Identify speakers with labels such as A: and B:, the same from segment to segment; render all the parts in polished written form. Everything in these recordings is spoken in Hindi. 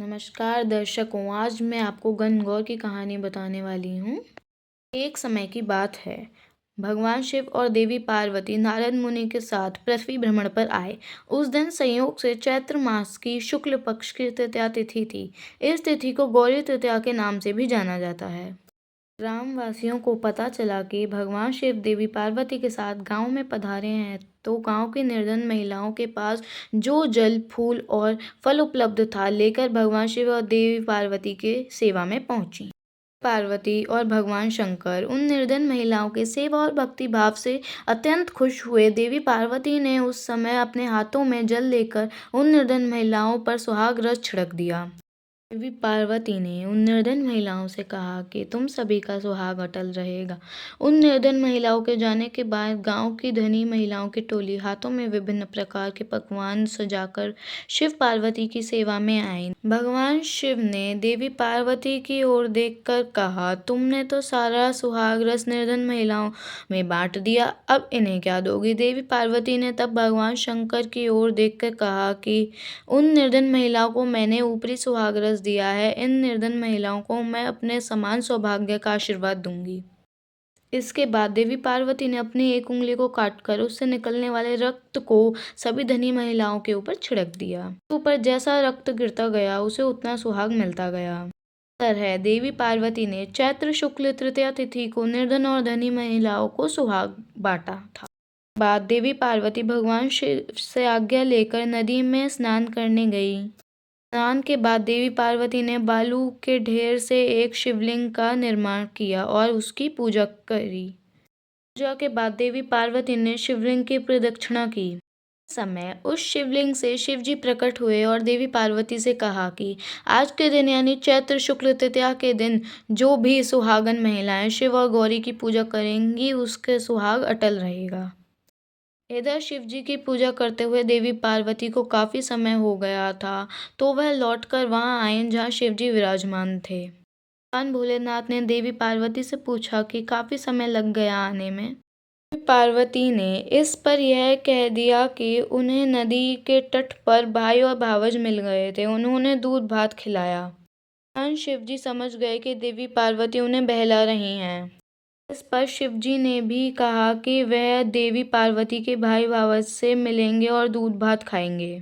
A: नमस्कार दर्शकों, आज मैं आपको गणगौर की कहानी बताने वाली हूँ। एक समय की बात है। भगवान शिव और देवी पार्वती नारद मुनि के साथ पृथ्वी भ्रमण पर आए। उस दिन संयोग से चैत्र मास की शुक्ल पक्ष की तृतीया तिथि थी। इस तिथि को गौरी तृतीया के नाम से भी जाना जाता है। ग्रामवासियों को पता चला कि भगवान शिव देवी पार्वती के साथ गांव में पधारे हैं, तो गांव की निर्धन महिलाओं के पास जो जल, फूल और फल उपलब्ध था, लेकर भगवान शिव और देवी पार्वती के सेवा में पहुंची। पार्वती और भगवान शंकर उन निर्धन महिलाओं के सेवा और भक्ति भाव से अत्यंत खुश हुए। देवी पार्वती ने उस समय अपने हाथों में जल लेकर उन निर्धन महिलाओं पर सुहाग रस छिड़क दिया। देवी पार्वती ने उन निर्धन महिलाओं से कहा कि तुम सभी का सुहाग अटल रहेगा। उन निर्धन महिलाओं के जाने के बाद गांव की धनी महिलाओं की टोली हाथों में विभिन्न प्रकार के पकवान सजाकर शिव पार्वती की सेवा में आई। भगवान शिव ने देवी पार्वती की ओर देखकर कहा, तुमने तो सारा सुहाग रस निर्धन महिलाओं में बांट दिया, अब इन्हें क्या दोगी? देवी पार्वती ने तब भगवान शंकर की ओर देखकर कहा कि उन निर्धन महिलाओं को मैंने ऊपरी सुहाग रस दिया है, इन निर्धन महिलाओं को मैं अपने समान सौभाग्य का आशीर्वाद दूंगी। इसके बाद देवी पार्वती ने अपनी एक उंगली को काटकर उससे निकलने वाले रक्त को सभी धनी महिलाओं के ऊपर छिड़क दिया। ऊपर जैसा रक्त गिरता गया, उसे उतना सुहाग मिलता गया। तरह देवी पार्वती ने चैत्र शुक्ल तृतीया तिथि को निर्धन और धनी महिलाओं को सुहाग बांटा था। बाद देवी पार्वती भगवान शिव से आज्ञा लेकर नदी में स्नान करने गई। स्नान के बाद देवी पार्वती ने बालू के ढेर से एक शिवलिंग का निर्माण किया और उसकी पूजा करी। पूजा के बाद देवी पार्वती ने शिवलिंग की प्रदक्षिणा की। समय उस शिवलिंग से शिवजी प्रकट हुए और देवी पार्वती से कहा कि आज के दिन यानी चैत्र शुक्ल तृतीया के दिन जो भी सुहागन महिलाएं शिव और गौरी की पूजा करेंगी, उसके सुहाग अटल रहेगा। इधर शिवजी की पूजा करते हुए देवी पार्वती को काफी समय हो गया था, तो वह लौटकर वहां आए जहां शिवजी विराजमान थे। भगवान भोलेनाथ ने देवी पार्वती से पूछा कि काफी समय लग गया आने में। देवी पार्वती ने इस पर यह कह दिया कि उन्हें नदी के तट पर भाई और भावज मिल गए थे, उन्होंने दूध भात खिलाया। भगवान शिवजी समझ गए कि देवी पार्वती उन्हें बहला रही हैं। इस पर शिवजी ने भी कहा कि वह देवी पार्वती के भाई भावज से मिलेंगे और दूध भात खाएंगे।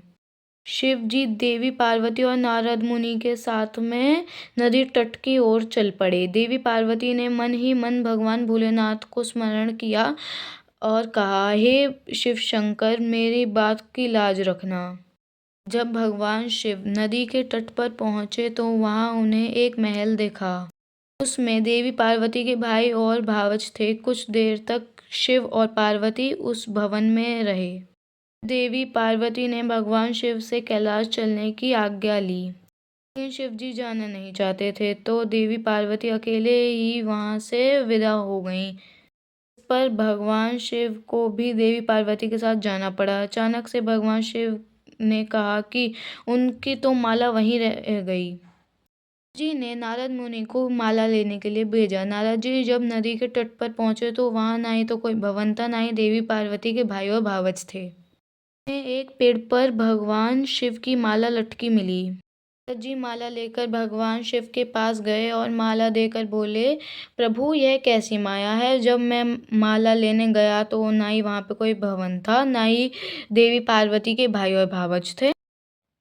A: शिवजी देवी पार्वती और नारद मुनि के साथ में नदी तट की ओर चल पड़े। देवी पार्वती ने मन ही मन भगवान भोलेनाथ को स्मरण किया और कहा, हे शिव शंकर, मेरी बात की लाज रखना। जब भगवान शिव नदी के तट पर पहुंचे तो वहां उन्हें एक महल दिखा। उसमें देवी पार्वती के भाई और भावज थे। कुछ देर तक शिव और पार्वती उस भवन में रहे। देवी पार्वती ने भगवान शिव से कैलाश चलने की आज्ञा ली, लेकिन शिव जी जाना नहीं चाहते थे, तो देवी पार्वती अकेले ही वहां से विदा हो गईं। इस पर भगवान शिव को भी देवी पार्वती के साथ जाना पड़ा। अचानक से भगवान शिव ने कहा कि उनकी तो माला वहीं रह गई। जी ने नारद मुनि को माला लेने के लिए भेजा। नारद जी जब नदी के तट पर पहुंचे तो वहां ना ही तो कोई भवन था, ना ही देवी पार्वती के भाई और भावज थे। उन्हें एक पेड़ पर भगवान शिव की माला लटकी मिली। नारद जी माला लेकर भगवान शिव के पास गए और माला देकर बोले, प्रभु, यह कैसी माया है? जब मैं माला लेने गया तो ना ही वहां पे कोई भवन था, ना ही देवी पार्वती के भाई और भावज थे,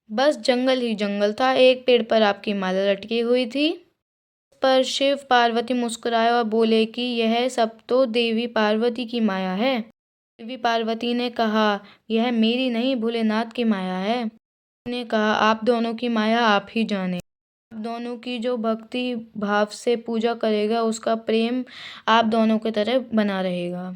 A: बस जंगल ही जंगल था। एक पेड़ पर आपकी माला लटकी हुई थी। पर शिव पार्वती मुस्कुराए और बोले कि यह सब तो देवी पार्वती की माया है। देवी पार्वती ने कहा, यह मेरी नहीं, भोलेनाथ की माया है। ने कहा, आप दोनों की माया आप ही जाने। आप दोनों की जो भक्ति भाव से पूजा करेगा, उसका प्रेम आप दोनों की तरह बना रहेगा।